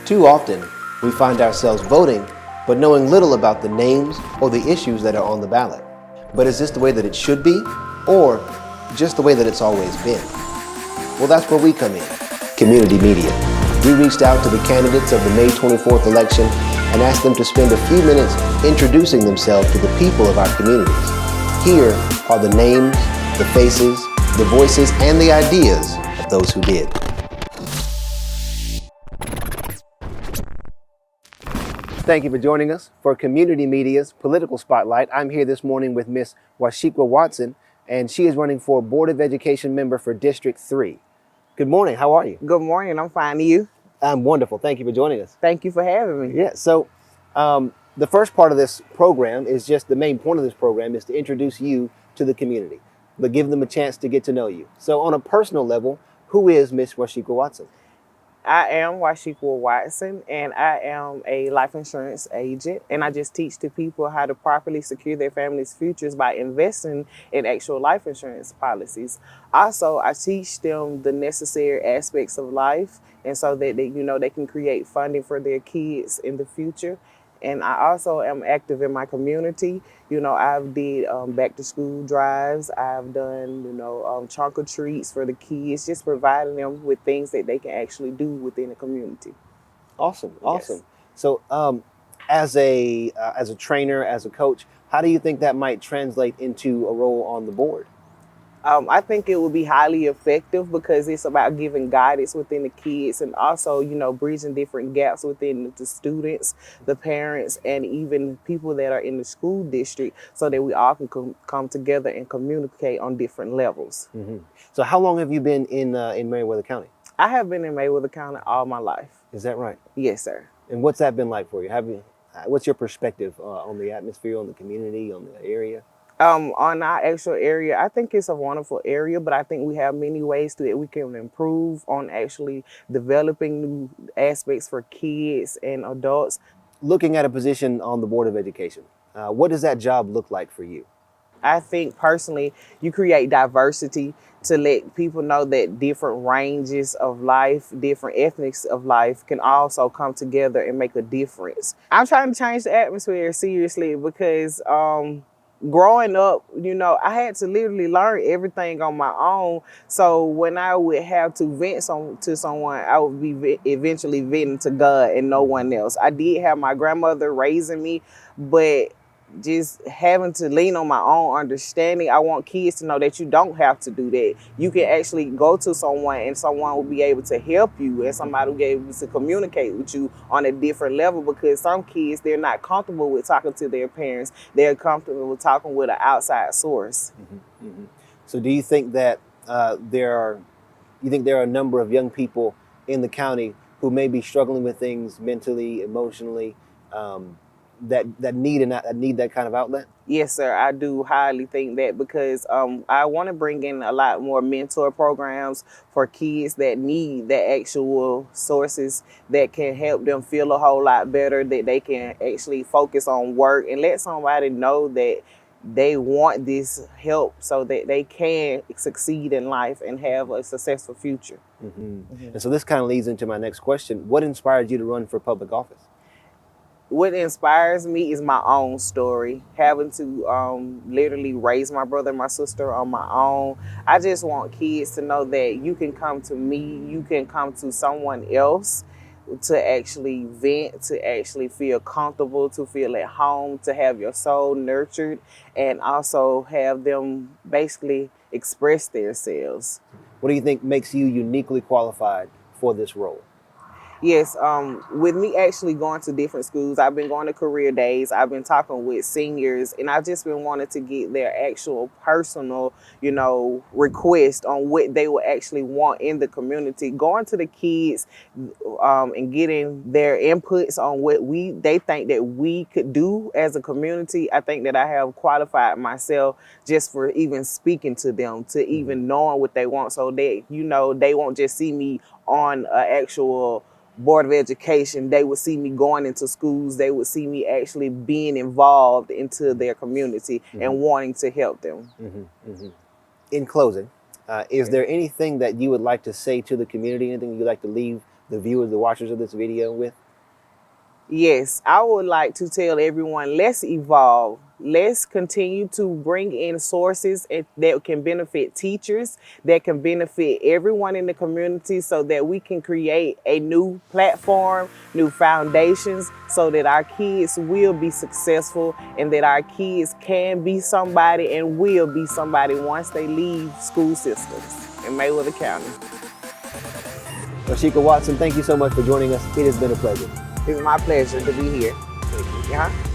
Too often, we find ourselves voting, but knowing little about the names or the issues that are on the ballot. But is this the way that it should be, or just the way that it's always been? Well, that's where we come in, community media. We reached out to the candidates of the May 24th election and asked them to spend a few minutes introducing themselves to the people of our communities. Here are the names, the faces, the voices, and the ideas of those who did. Thank you for joining us for Community Media's Political Spotlight. I'm here this morning with Miss Wacheicqua Watson, and she is running for Board of Education member for District 3. Good morning, how are you? Good morning, I'm fine. You? I'm wonderful, thank you for joining us. Thank you for having me. Yeah, so the first part of this program is just, the main point of this program is to introduce you to the community, but give them a chance to get to know you. So on a personal level, who is Miss Wacheicqua Watson? I am Wacheicqua Watson, and I am a life insurance agent, and I just teach the people how to properly secure their family's futures by investing in actual life insurance policies. Also, I teach them the necessary aspects of life, and so that they can create funding for their kids in the future. And I also am active in my community. I've did back to school drives. I've done, trunk or treats for the kids, just providing them with things that they can actually do within the community. Awesome. Yes. So as a trainer, as a coach, how do you think that might translate into a role on the board? I think it would be highly effective because it's about giving guidance within the kids and also, bridging different gaps within the students, the parents, and even people that are in the school district so that we all can come together and communicate on different levels. Mm-hmm. So how long have you been in Meriwether County? I have been in Meriwether County all my life. Is that right? Yes, sir. And what's that been like for you? What's your perspective on the atmosphere, on the community, on the area? On our actual area, I think it's a wonderful area, but I think we have many ways that we can improve on actually developing new aspects for kids and adults. Looking at a position on the Board of Education, what does that job look like for you? I think personally, you create diversity to let people know that different ranges of life, different ethnics of life can also come together and make a difference. I'm trying to change the atmosphere seriously because growing up, I had to literally learn everything on my own. So when I would have to vent to someone, I would be eventually venting to God and no one else. I did have my grandmother raising me, but just having to lean on my own understanding. I want kids to know that you don't have to do that. You can actually go to someone and someone will be able to help you and somebody will be able to communicate with you on a different level because some kids, they're not comfortable with talking to their parents. They're comfortable with talking with an outside source. Mm-hmm. Mm-hmm. So do you think that there are a number of young people in the county who may be struggling with things mentally, emotionally, that need that kind of outlet? Yes, sir. I do highly think that because I want to bring in a lot more mentor programs for kids that need the actual sources that can help them feel a whole lot better, that they can actually focus on work and let somebody know that they want this help so that they can succeed in life and have a successful future. Mm-hmm. Mm-hmm. And so this kind of leads into my next question. What inspired you to run for public office? What inspires me is my own story, having to literally raise my brother and my sister on my own. I just want kids to know that you can come to me, you can come to someone else to actually vent, to actually feel comfortable, to feel at home, to have your soul nurtured, and also have them basically express themselves. What do you think makes you uniquely qualified for this role? Yes, with me actually going to different schools, I've been going to career days, I've been talking with seniors, and I've just been wanting to get their actual personal, request on what they would actually want in the community. Going to the kids and getting their inputs on what they think that we could do as a community. I think that I have qualified myself just for even speaking to them, to even knowing what they want, so that, they won't just see me on an actual Board of Education. They would see me going into schools. They would see me actually being involved into their community and wanting to help them. In closing, is there anything that you would like to say to the community, anything you'd like to leave the viewers, the watchers of this video with? Yes, I would like to tell everyone, let's evolve. Let's continue to bring in sources that can benefit teachers, that can benefit everyone in the community so that we can create a new platform, new foundations so that our kids will be successful and that our kids can be somebody and will be somebody once they leave school systems in Meriwether County. Wacheicqua Watson, thank you so much for joining us. It has been a pleasure. It's my pleasure to be here. Thank you.